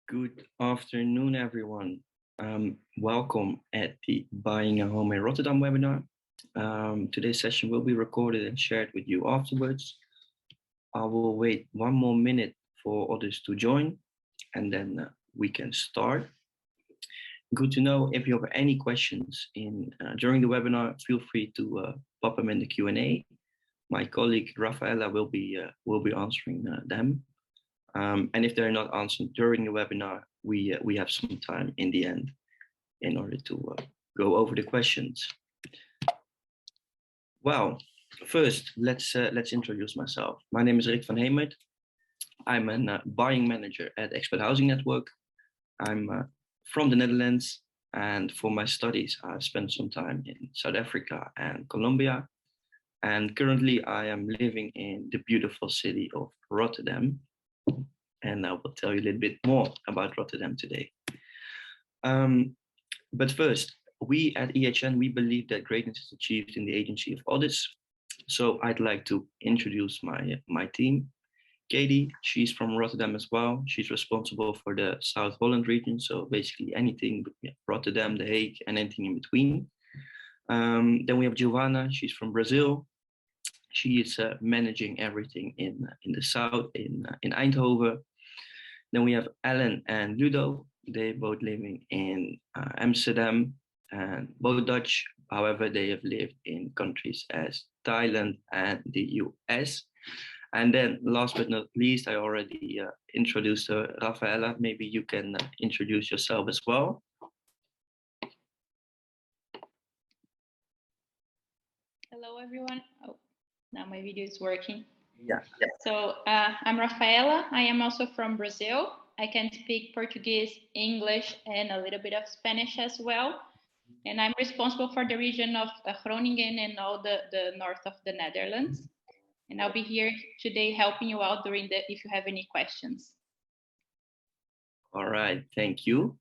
Good afternoon, everyone. Welcome at the Buying a Home in Rotterdam webinar. Today's session will be recorded and shared with you afterwards. I will wait 1 more minute for others to join, and then we can start. Good to know. If you have any questions during the webinar, feel free to pop them in the Q&A. My colleague Rafaela will be answering them. And if they're not answered during the webinar, we have some time in the end in order to go over the questions. Well, first, let's introduce myself. My name is Rick van Hemert. I'm a buying manager at Expat Housing Network. I'm from the Netherlands, and for my studies, I spent some time in South Africa and Colombia. And currently, I am living in the beautiful city of Rotterdam. And I will tell you a little bit more about Rotterdam today. But first, we at EHN, we believe that greatness is achieved in the agency of others. So I'd like to introduce my team. Katie, she's from Rotterdam as well. She's responsible for the South Holland region. So basically anything, Rotterdam, The Hague, and anything in between. Then we have Giovanna, she's from Brazil. She is managing everything in the south, in Eindhoven. Then we have Alan and Ludo. They both living in Amsterdam and both Dutch. However, they have lived in countries as Thailand and the US. And then last but not least, I already introduced Rafaela. Maybe you can introduce yourself as well. Hello, everyone. Oh, now my video is working. Yeah. So I'm Rafaela. I am also from Brazil. I can speak Portuguese, English, and a little bit of Spanish as well. And I'm responsible for the region of Groningen and all the north of the Netherlands. And I'll be here today helping you out if you have any questions. All right, thank you.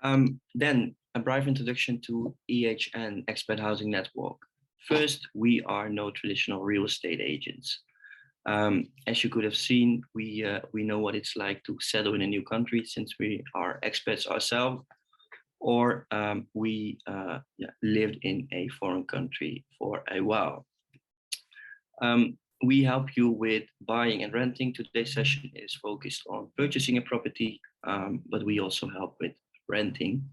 Then a brief introduction to EHN, Expat Housing Network. First, we are no traditional real estate agents. As you could have seen, we know what it's like to settle in a new country since we are expats ourselves, or we lived in a foreign country for a while. We help you with buying and renting. Today's session is focused on purchasing a property, but we also help with renting.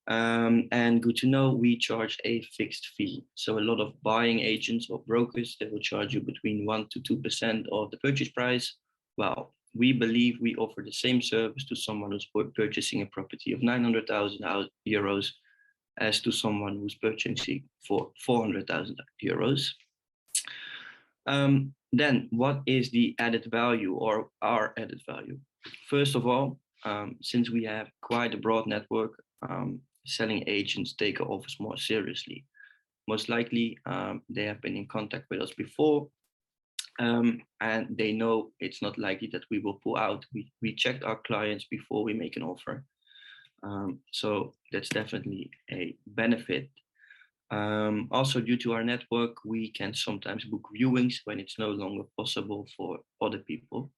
And good to know, we charge a fixed fee. So a lot of buying agents or brokers, they will charge you between 1% to 2% of the purchase price. Well, we believe we offer the same service to someone who's purchasing a property of 900,000 euros as to someone who's purchasing for 400,000 euros. Then what is the added value or our added value? First of all, since we have quite a broad network, selling agents take our offers more seriously. Most likely, they have been in contact with us before, and they know it's not likely that we will pull out. We checked our clients before we make an offer. So that's definitely a benefit. Also, due to our network, we can sometimes book viewings when it's no longer possible for other people.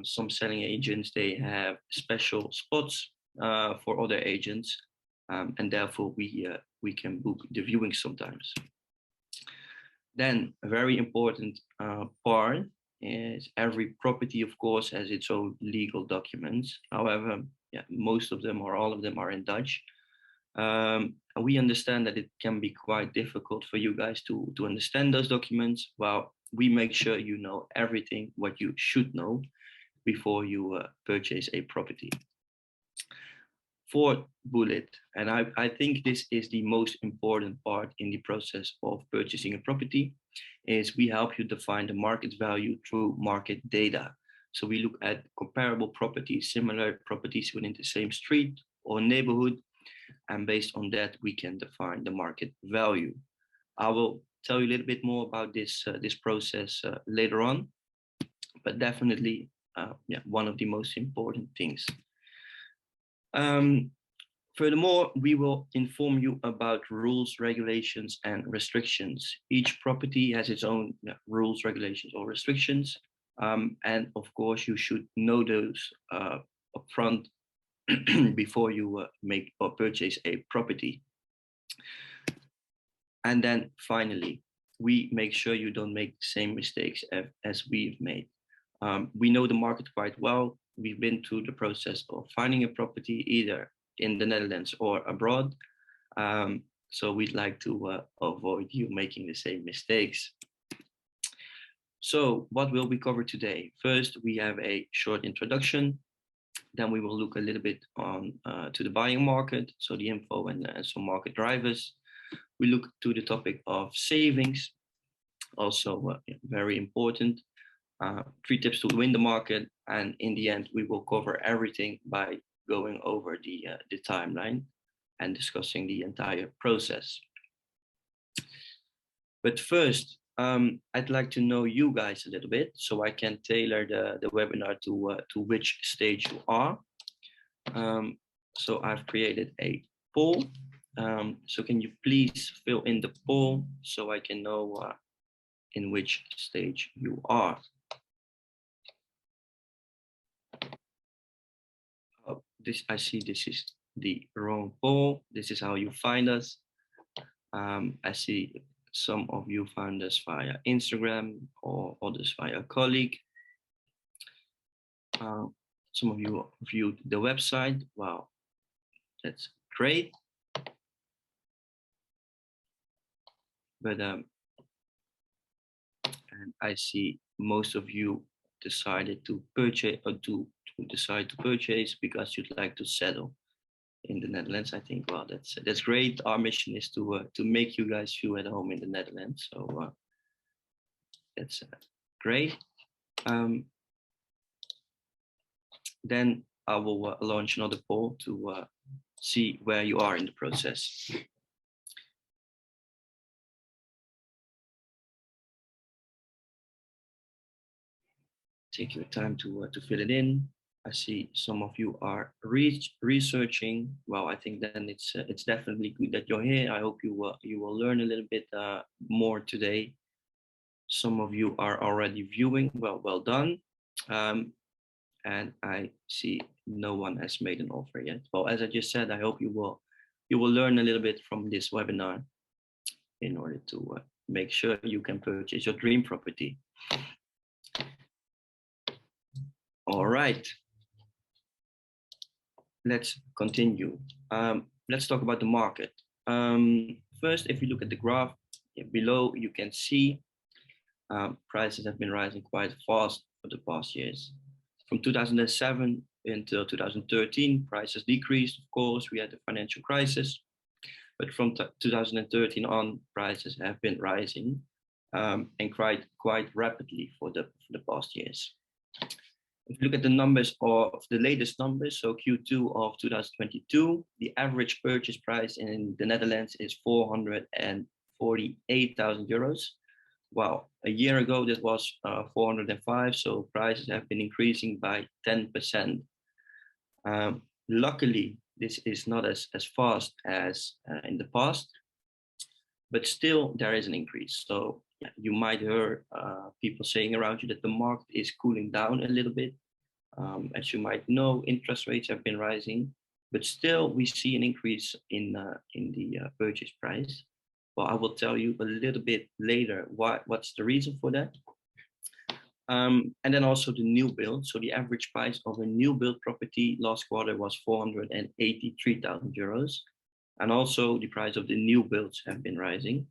Some selling agents, they have special spots for other agents, and therefore we can book the viewing sometimes. Then a very important part is every property, of course, has its own legal documents. However, most of them or all of them are in Dutch. We understand that it can be quite difficult for you guys to understand those documents. Well, we make sure you know everything what you should know before you purchase a property. Fourth bullet, and I think this is the most important part in the process of purchasing a property, is we help you define the market value through market data. So we look at comparable properties, similar properties within the same street or neighborhood, and based on that, we can define the market value. I will tell you a little bit more about this process later on, but definitely one of the most important things. Furthermore, we will inform you about rules, regulations, and restrictions. Each property has its own rules, regulations, or restrictions. And of course, you should know those upfront before you make or purchase a property. And then finally, we make sure you don't make the same mistakes as we've made. We know the market quite well. We've been through the process of finding a property either in the Netherlands or abroad. So we'd like to avoid you making the same mistakes. So what will we cover today? First, we have a short introduction. Then we will look a little bit on to the buying market, so the info and some market drivers. We look to the topic of savings, also very important. 3 tips to win the market, and in the end, we will cover everything by going over the timeline and discussing the entire process. But first, I'd like to know you guys a little bit, so I can tailor the webinar to which stage you are. So I've created a poll. So can you please fill in the poll so I can know in which stage you are? Oh, I see this is the wrong poll. This is how you find us. I see some of you found us via Instagram or others via a colleague. Some of you viewed the website. Wow, that's great. But and I see most of you decided to purchase or to decide to purchase because you'd like to settle in the Netherlands. I think, well, that's great. Our mission is to make you guys feel at home in the Netherlands. So that's great. Then I will launch another poll to see where you are in the process. Take your time to fill it in. I see some of you are researching. Well, I think then it's definitely good that you're here. I hope you will learn a little bit more today. Some of you are already viewing. Well done. And I see no one has made an offer yet. Well, as I just said, I hope you will learn a little bit from this webinar in order to make sure you can purchase your dream property. All right. Let's continue. Let's talk about the market. First, if you look at the graph below, you can see prices have been rising quite fast for the past years. From 2007 until 2013, prices decreased. Of course, we had the financial crisis, but from 2013 on, prices have been rising and quite rapidly for the past years. If you look at the numbers of the latest numbers, so Q2 of 2022, the average purchase price in the Netherlands is 448,000 euros. Well, a year ago, this was 405, so prices have been increasing by 10%. Luckily, this is not as fast as in the past, but still there is an increase. So yeah, you might hear people saying around you that the market is cooling down a little bit. As you might know, interest rates have been rising, but still we see an increase in the purchase price. Well, I will tell you a little bit later what's the reason for that. And then also the new build. So the average price of a new build property last quarter was 483,000 euros. And also the price of the new builds have been rising.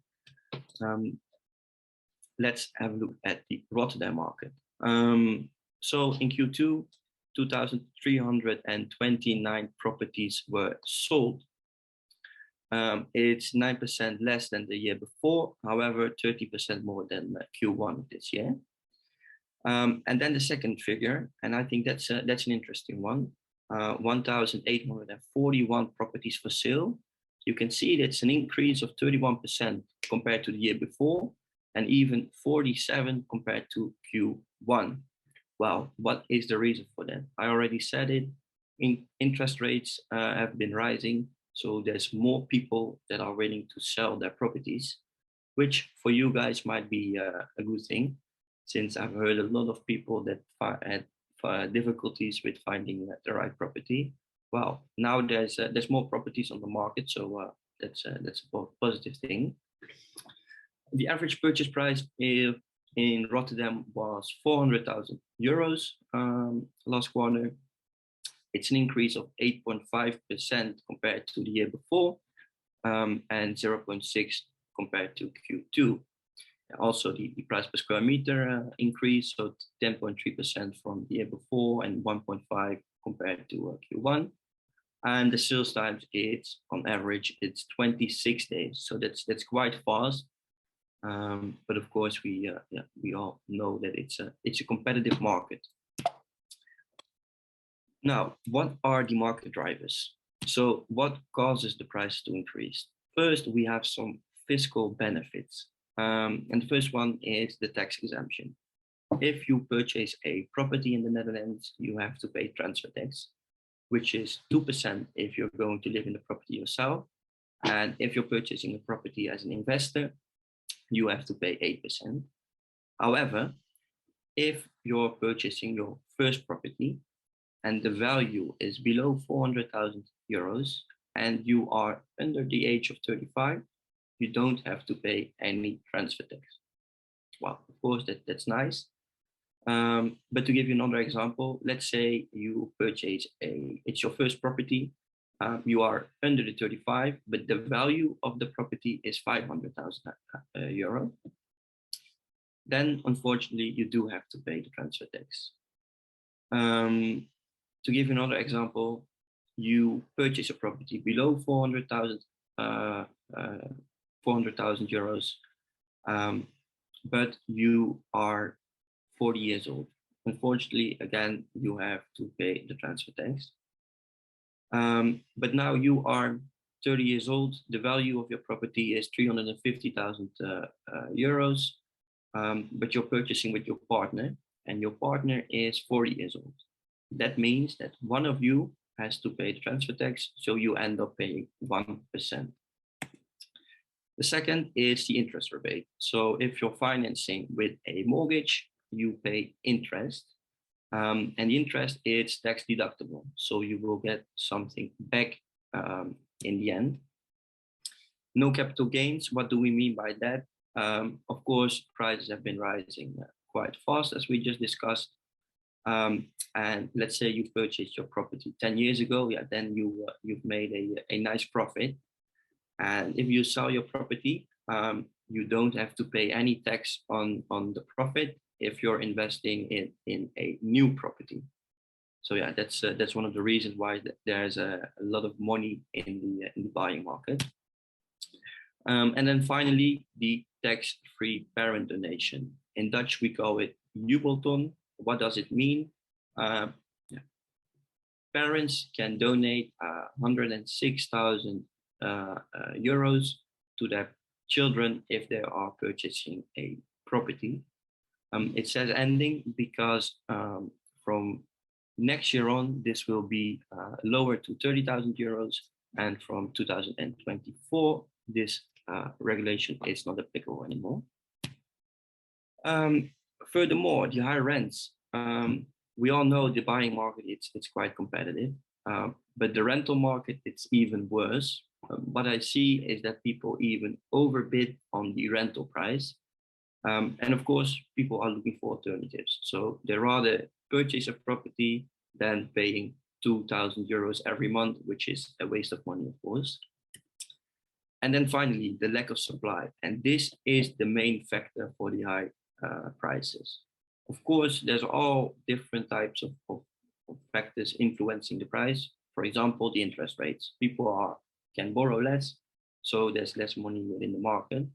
Let's have a look at the Rotterdam market. So in Q2, 2,329 properties were sold. It's 9% less than the year before, however, 30% more than Q1 of this year. And then the second figure, and I think that's an interesting one, 1,841 properties for sale. You can see that's an increase of 31% compared to the year before, and even 47 compared to Q1. Well, what is the reason for that? I already said it. Interest rates have been rising. So there's more people that are willing to sell their properties, which for you guys might be a good thing. since I've heard a lot of people that had difficulties with finding the right property. Well, now there's more properties on the market, so that's a positive thing. The average purchase price in Rotterdam was 400,000 euros last quarter. It's an increase of 8.5% compared to the year before, and 0.6 compared to Q2. Also, the price per square meter increased, so 10.3% from the year before and 1.5 compared to Q1. And the sales times, it's on average, it's 26 days. So that's quite fast. But of course, we all know that it's a competitive market. Now, what are the market drivers? So what causes the price to increase? First, we have some fiscal benefits. And the first one is the tax exemption. If you purchase a property in the Netherlands, you have to pay transfer tax, which is 2% if you're going to live in the property yourself. And if you're purchasing a property as an investor, you have to pay 8%. However, if you're purchasing your first property and the value is below 400,000 euros and you are under the age of 35, you don't have to pay any transfer tax. Well, of course, that's nice. But to give you another example, let's say you purchase it's your first property. You are under the 35, but the value of the property is 500,000 euro. Then, unfortunately, you do have to pay the transfer tax. To give you another example, you purchase a property below 400,000 euros, but you are 40 years old. Unfortunately, again, you have to pay the transfer tax. But now you are 30 years old. The value of your property is 350,000 euros, but you're purchasing with your partner, and your partner is 40 years old. That means that one of you has to pay the transfer tax, so you end up paying 1%. The second is the interest rebate. So if you're financing with a mortgage, you pay interest, and the interest is tax deductible. So you will get something back in the end. No capital gains. What do we mean by that? Of course, prices have been rising quite fast, as we just discussed. And let's say you purchased your property 10 years ago, yeah, then you've made a nice profit. And if you sell your property, you don't have to pay any tax on the profit if you're investing in a new property. So yeah, that's one of the reasons why there's a lot of money in the buying market. And then finally, the tax-free parent donation. In Dutch, we call it jubelton. What does it mean? Parents can donate 106,000 euros to their children if they are purchasing a property. It says ending because from next year on, this will be lowered to 30,000 euros. And from 2024, this regulation is not applicable anymore. Furthermore, the high rents. We all know the buying market, it's quite competitive, but the rental market, it's even worse. What I see is that people even overbid on the rental price. And of course, people are looking for alternatives. So they rather purchase a property than paying 2,000 euros every month, which is a waste of money, of course. And then finally, the lack of supply. And this is the main factor for the high prices. Of course, there's all different types of factors influencing the price. For example, the interest rates. People can borrow less, so there's less money within the market.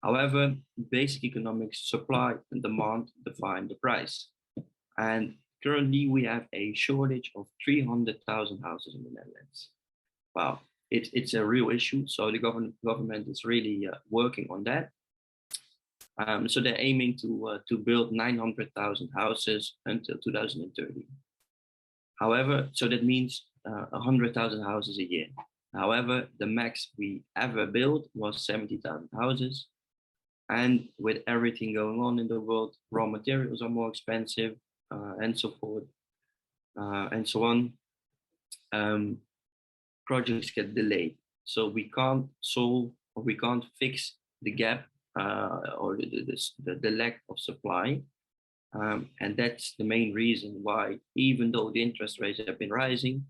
However, basic economics, supply and demand define the price. And currently, we have a shortage of 300,000 houses in the Netherlands. Wow, it's a real issue. So the government is really working on that. So they're aiming to build 900,000 houses until 2030. However, so that means 100,000 houses a year. However, the max we ever built was 70,000 houses. And with everything going on in the world, raw materials are more expensive, and so forth, and so on. Projects get delayed. So we can't solve, or we can't fix the gap, or the lack of supply. And that's the main reason why, even though the interest rates have been rising,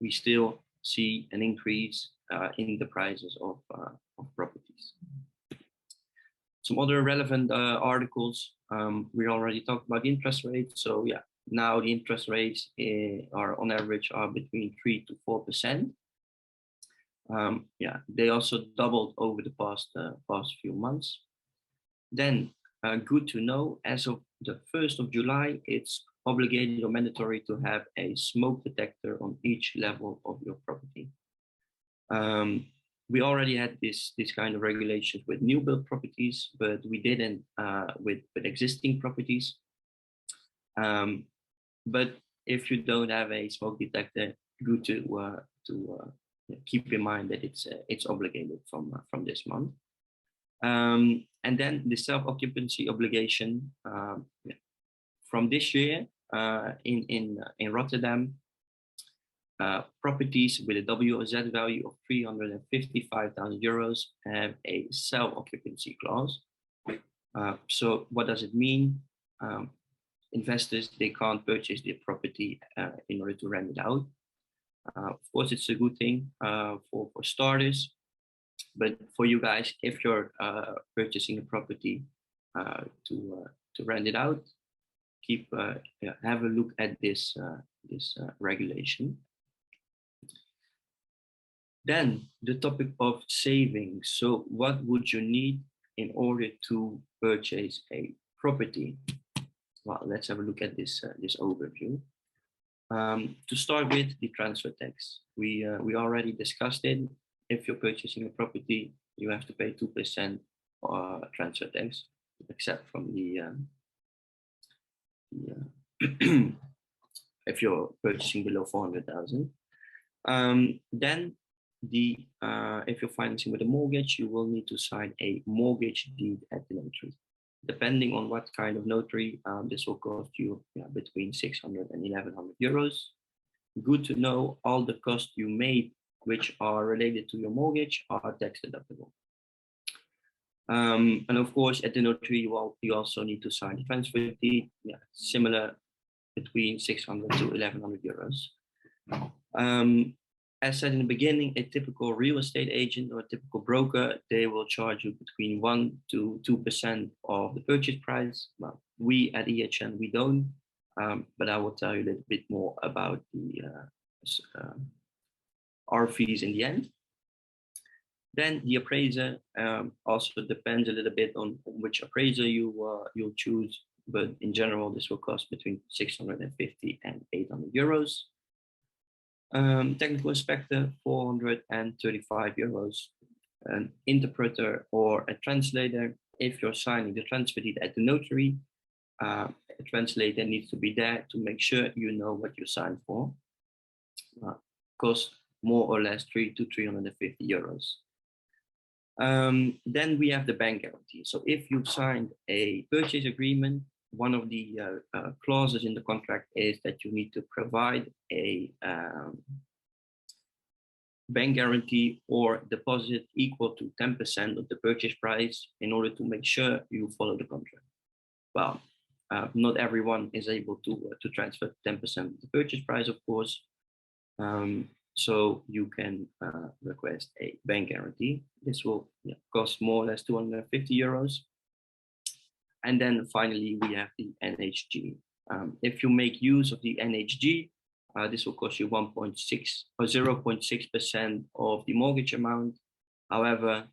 we still see an increase in the prices of properties. Some other relevant articles, we already talked about the interest rates. So yeah, now the interest rates are on average are between 3 to 4%. Yeah, they also doubled over the past few months. Then, good to know, as of the 1st of July, it's obligated or mandatory to have a smoke detector on each level of your property. We already had this kind of regulations with new build properties, but we didn't with existing properties. But if you don't have a smoke detector, good to keep in mind that it's obligated from this month. And then the self-occupancy obligation, from this year, in Rotterdam, properties with a WOZ value of 355,000 euros have a self-occupancy clause. So what does it mean? Investors, they can't purchase the property in order to rent it out. Of course, it's a good thing for starters, but for you guys, if you're purchasing a property to rent it out, have a look at this regulation. Then the topic of savings. So what would you need in order to purchase a property? Well, let's have a look at this overview. To start with, the transfer tax. We already discussed it. If you're purchasing a property, you have to pay 2% transfer tax, except from if you're purchasing below 400,000. Then if you're financing with a mortgage, you will need to sign a mortgage deed at the notary. Depending on what kind of notary, this will cost you between 600 and 1,100 euros. Good to know, all the costs you made which are related to your mortgage are tax deductible. And of course, at the notary, you also need to sign a transfer deed, similar, between 600 to 1,100 euros. As said in the beginning, a typical real estate agent or a typical broker, they will charge you between 1 to 2% of the purchase price. Well, we at EHN, we don't, but I will tell you a little bit more about our fees in the end. Then the appraiser also depends a little bit on which appraiser you'll choose, but in general, this will cost between 650 and 800 euros. Technical inspector, 435 euros. An interpreter or a translator, if you're signing the transfer deed at the notary, a translator needs to be there to make sure you know what you signed for. Cost more or less 300 to 350 euros. Then we have the bank guarantee. So if you've signed a purchase agreement, one of the clauses in the contract is that you need to provide a bank guarantee or deposit equal to 10% of the purchase price in order to make sure you follow the contract. Well, not everyone is able to transfer 10% of the purchase price, of course. So you can request a bank guarantee. This will cost more or less 250 euros. And then finally, we have the NHG. If you make use of the NHG, this will cost you 1.6 or 0.6% of the mortgage amount. However,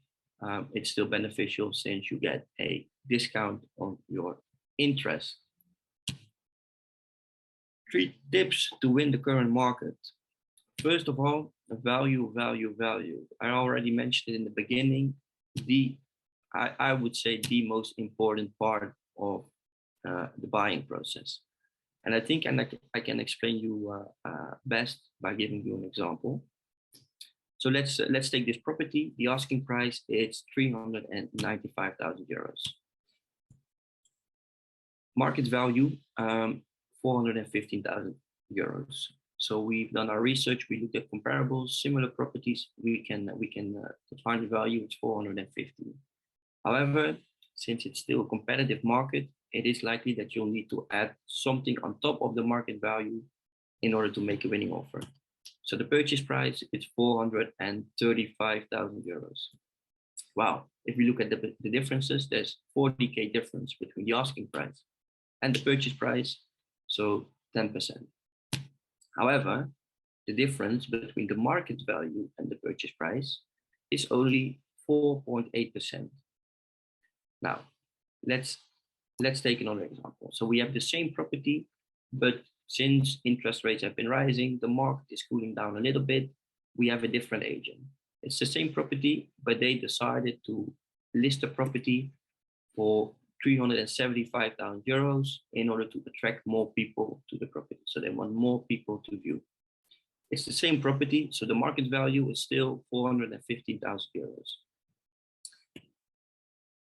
it's still beneficial since you get a discount on your interest. 3 tips to win the current market. First of all, value. I already mentioned it in the beginning. I would say the most important part of the buying process. And I think I can explain you best by giving you an example. So let's take this property. The asking price is 395,000 euros. Market value 415,000 euros. So we've done our research. We looked at comparables, similar properties. We can define the value. It's 415. However, since it's still a competitive market, it is likely that you'll need to add something on top of the market value in order to make a winning offer. So the purchase price is 435,000 euros. Wow, if we look at the differences, there's 40K difference between the asking price and the purchase price, so 10%. However, the difference between the market value and the purchase price is only 4.8%. Now, let's take another example. So we have the same property, but since interest rates have been rising, the market is cooling down a little bit. We have a different agent. It's the same property, but they decided to list the property for 375,000 euros in order to attract more people to the property. So they want more people to view. It's the same property, so the market value is still 415,000 euros.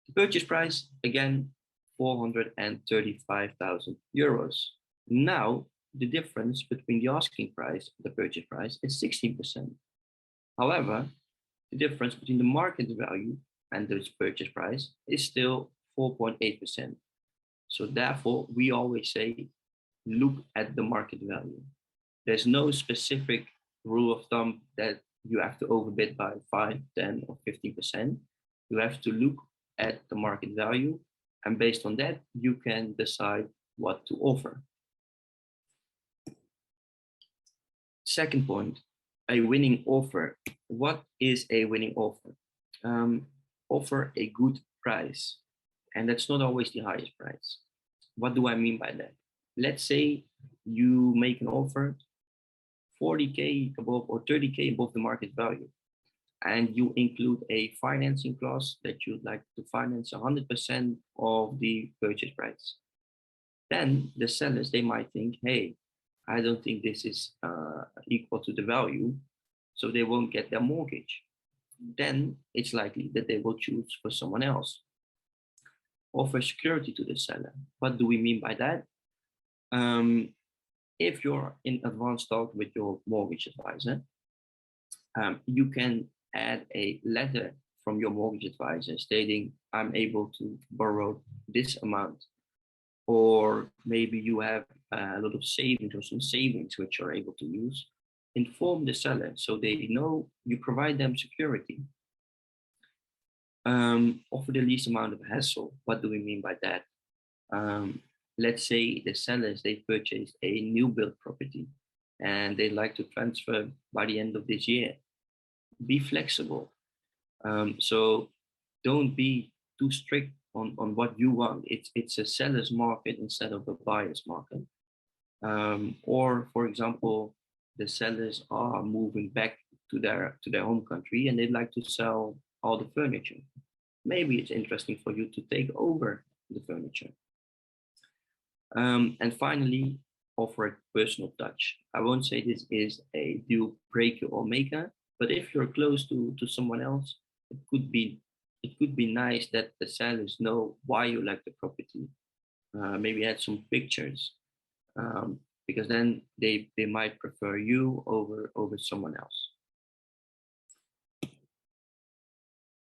The purchase price, again, 435,000 euros. Now, the difference between the asking price and the purchase price is 16%. However, the difference between the market value and the purchase price is still 4.8%. So therefore, we always say, look at the market value. There's no specific rule of thumb that you have to overbid by 5, 10, or 15%. You have to look at the market value, and based on that, you can decide what to offer. Second point, a winning offer. What is a winning offer? Offer a good price, and that's not always the highest price. What do I mean by that? Let's say you make an offer 40K above or 30K above the market value, and you include a financing clause that you'd like to finance 100% of the purchase price. Then the sellers, they might think, hey, I don't think this is equal to the value, so they won't get their mortgage. Then it's likely that they will choose for someone else. Offer security to the seller. What do we mean by that? If you're in advanced talk with your mortgage advisor, you can add a letter from your mortgage advisor stating, I'm able to borrow this amount. Or maybe you have a lot of savings or some savings which you're able to use. Inform the seller so they know you provide them security. Offer the least amount of hassle. What do we mean by that? Let's say the sellers, they purchased a new build property and they'd like to transfer by the end of this year. Be flexible. So don't be too strict on what you want. It's a seller's market instead of a buyer's market. Or for example, the sellers are moving back to their home country and they'd like to sell all the furniture. Maybe it's interesting for you to take over the furniture. And finally, offer a personal touch. I won't say this is a deal breaker or maker, but if you're close to someone else, it could be nice that the sellers know why you like the property. Maybe add some pictures, because then they might prefer you over someone else.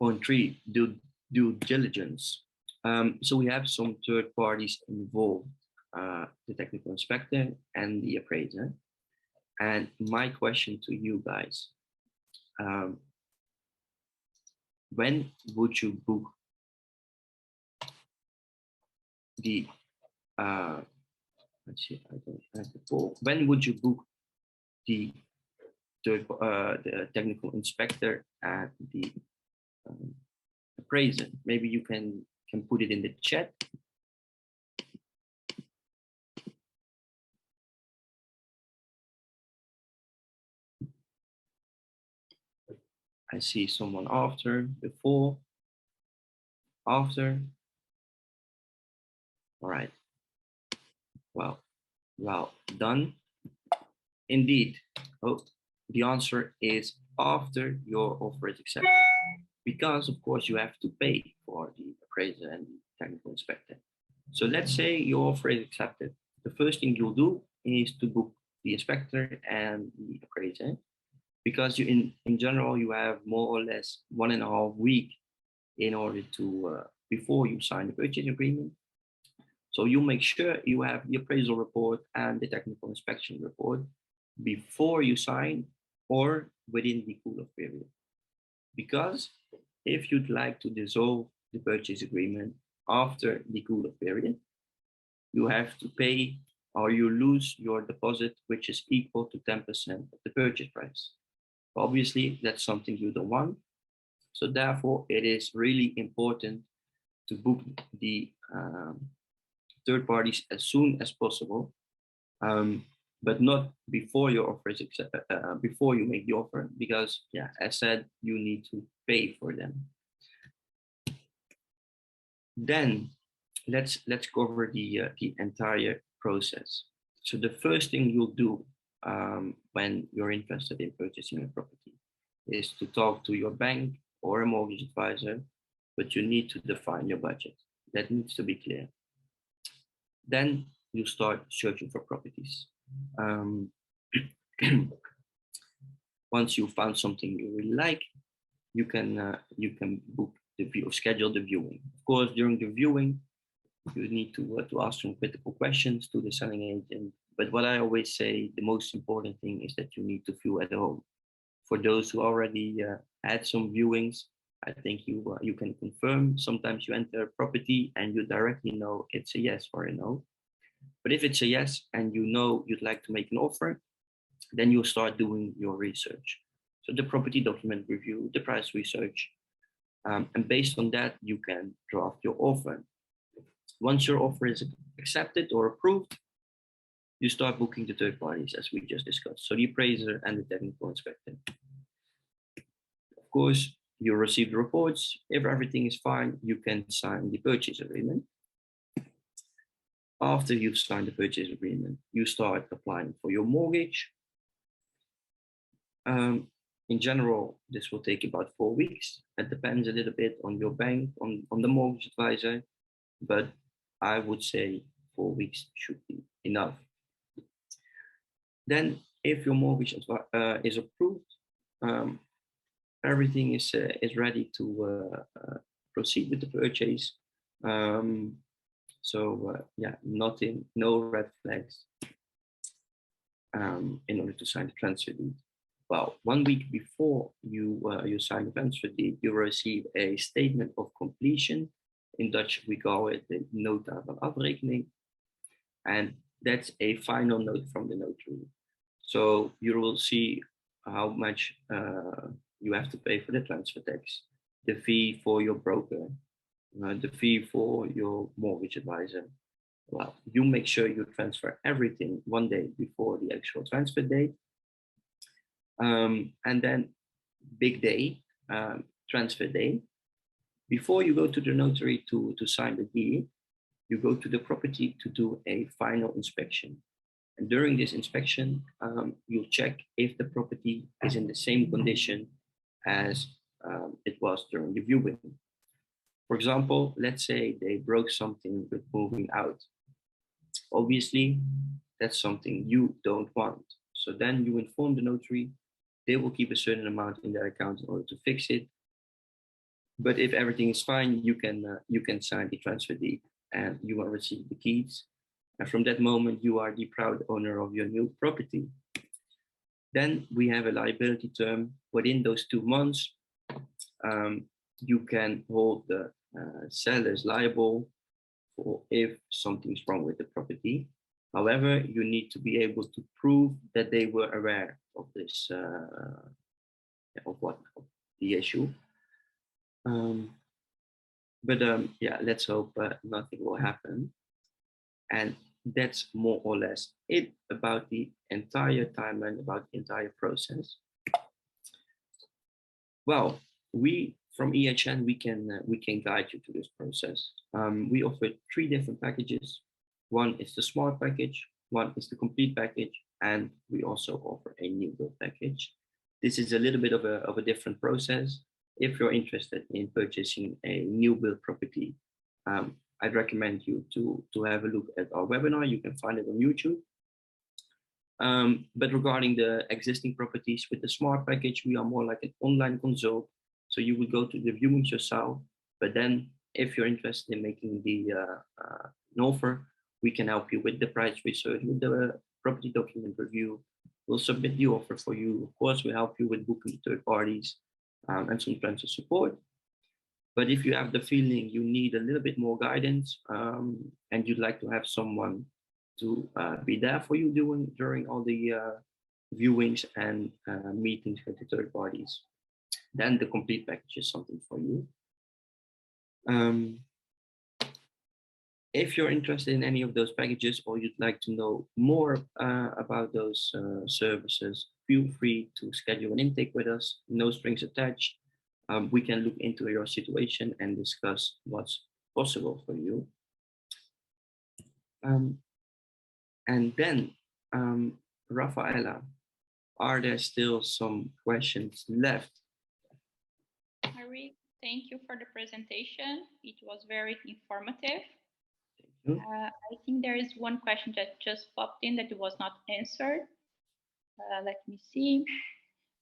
Point 3, due diligence. So we have some third parties involved, the technical inspector and the appraiser. And my question to you guys, when would you book the let's see, I don't have the poll. When would you book the technical inspector and the appraiser? Maybe you can put it in the chat. I see someone after, before, after. All right. Well done. Indeed. Oh, the answer is after your offer is accepted. Because of course you have to pay for the appraiser and the technical inspector. So let's say your offer is accepted. The first thing you'll do is to book the inspector and the appraiser, because in general you have more or less 1.5 weeks in order to before you sign the purchase agreement. So you make sure you have the appraisal report and the technical inspection report before you sign or within the cool-off period. Because if you'd like to dissolve the purchase agreement after the cool-off period, you have to pay or you lose your deposit, which is equal to 10% of the purchase price. Obviously, that's something you don't want. So therefore, it is really important to book the third parties as soon as possible, but not before your offer is before you make the offer, because yeah, as said, you need to pay for them. Then let's cover the entire process. So the first thing you'll do when you're interested in purchasing a property is to talk to your bank or a mortgage advisor, but you need to define your budget. That needs to be clear. Then you start searching for properties. Once you found something you really like, you can book the view, schedule the viewing. Of course, during the viewing, you need to ask some critical questions to the selling agent. But what I always say, the most important thing is that you need to feel at home. For those who already had some viewings, I think you can confirm. Sometimes you enter a property and you directly know it's a yes or a no. But if it's a yes and you know you'd like to make an offer, then you'll start doing your research. So the property document review, the price research, and based on that, you can draft your offer. Once your offer is accepted or approved, you start booking the third parties, as we just discussed. So the appraiser and the technical inspector. Of course, you receive the reports. If everything is fine, you can sign the purchase agreement. After you've signed the purchase agreement, you start applying for your mortgage. In general, this will take about 4 weeks. It depends a little bit on your bank, on the mortgage advisor, but I would say 4 weeks should be enough. Then, if your mortgage is approved, everything is ready to proceed with the purchase. Yeah, no red flags in order to sign the transfer deed. Well, 1 week before you sign the transfer deed, you receive a statement of completion. In Dutch, we call it the nota van afrekening. And that's a final note from the notary. So you will see how much you have to pay for the transfer tax, the fee for your broker, the fee for your mortgage advisor. Well, you make sure you transfer everything 1 day before the actual transfer date. And then big day, transfer day. Before you go to the notary to sign the deed, you go to the property to do a final inspection. And during this inspection, you'll check if the property is in the same condition as it was during the viewing. For example, let's say they broke something with moving out. Obviously, that's something you don't want. So then you inform the notary. They will keep a certain amount in their account in order to fix it. But if everything is fine, you can sign the transfer deed and you will receive the keys. And from that moment, you are the proud owner of your new property. Then we have a liability term. Within those 2 months, you can hold the sellers liable for if something's wrong with the property. However, you need to be able to prove that they were aware of this, of the issue. Yeah, let's hope nothing will happen. And that's more or less it about the entire timeline, about the entire process. Well, we from EHN, we can guide you to this process. We offer 3 different packages. One is the smart package, one is the complete package, and we also offer a new build package. this is a little bit of a different process. If you're interested in purchasing a new build property, I'd recommend you to have a look at our webinar. You can find it on YouTube. But regarding the existing properties with the smart package, we are more like an online consult. So you would go to the viewings yourself, but then if you're interested in making an offer, we can help you with the price research, with the property document review. We'll submit the offer for you. Of course, we'll help you with booking third parties and some transfer support. But if you have the feeling you need a little bit more guidance and you'd like to have someone to be there for you during all the viewings and meetings with the third parties, then the complete package is something for you. If you're interested in any of those packages or you'd like to know more about those services, feel free to schedule an intake with us, no strings attached. We can look into your situation and discuss what's possible for you. And then, Rafaela, are there still some questions left? Rick, thank you for the presentation. It was very informative. I think there is one question that just popped in that was not answered. Let me see.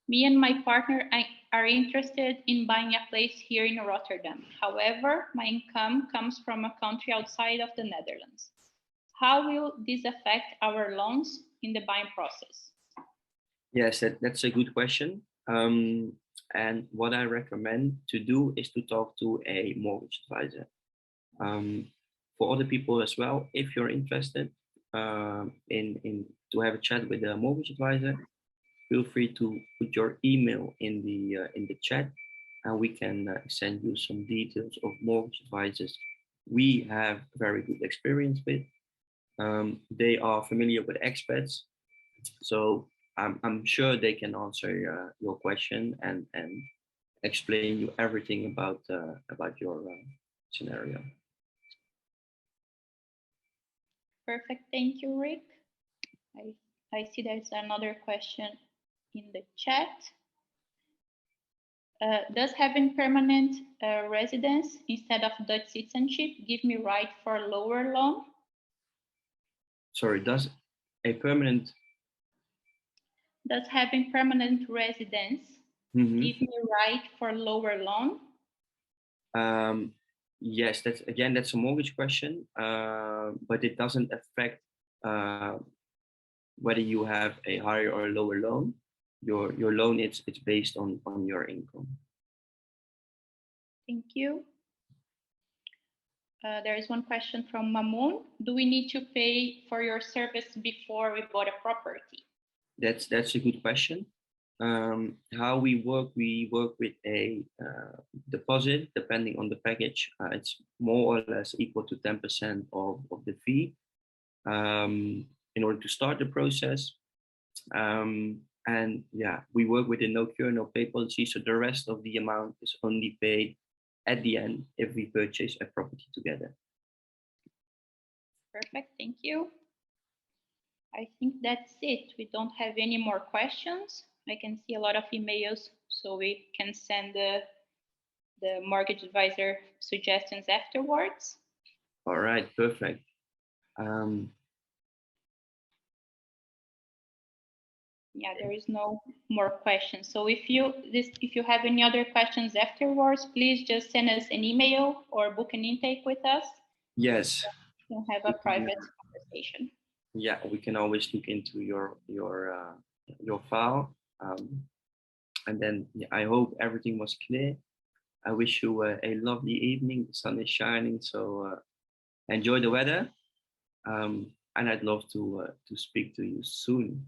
Me and my partner are interested in buying a place here in Rotterdam. However, my income comes from a country outside of the Netherlands. How will this affect our loans in the buying process? Yes, that's a good question. And what I recommend to do is to talk to a mortgage advisor. For other people as well, if you're interested in to have a chat with a mortgage advisor, feel free to put your email in the chat, and we can send you some details of mortgage advisors we have very good experience with. They are familiar with expats, so I'm sure they can answer your question and explain you everything about your scenario. Perfect, thank you, Rick. I see there's another question in the chat. Does having permanent residence instead of Dutch citizenship give me right for a lower loan? Sorry, does having permanent residence give me right for a lower loan? Yes, that's a mortgage question, but it doesn't affect whether you have a higher or a lower loan. Your loan it's based on your income. Thank you. There is one question from Mamoun. Do we need to pay for your service before we bought a property? That's a good question. How we work with a deposit depending on the package. It's more or less equal to 10% of the fee in order to start the process. And yeah, we work with a no cure, no pay policy. So the rest of the amount is only paid at the end if we purchase a property together. Perfect, thank you. I think that's it. We don't have any more questions. I can see a lot of emails, so we can send the mortgage advisor suggestions afterwards. All right, perfect. Yeah, there is no more questions. So if you have any other questions afterwards, please just send us an email or book an intake with us. Yes. We'll have a private conversation. Yeah, we can always look into your file, and then I hope everything was clear. I wish you a lovely evening. The sun is shining, so enjoy the weather, and I'd love to speak to you soon.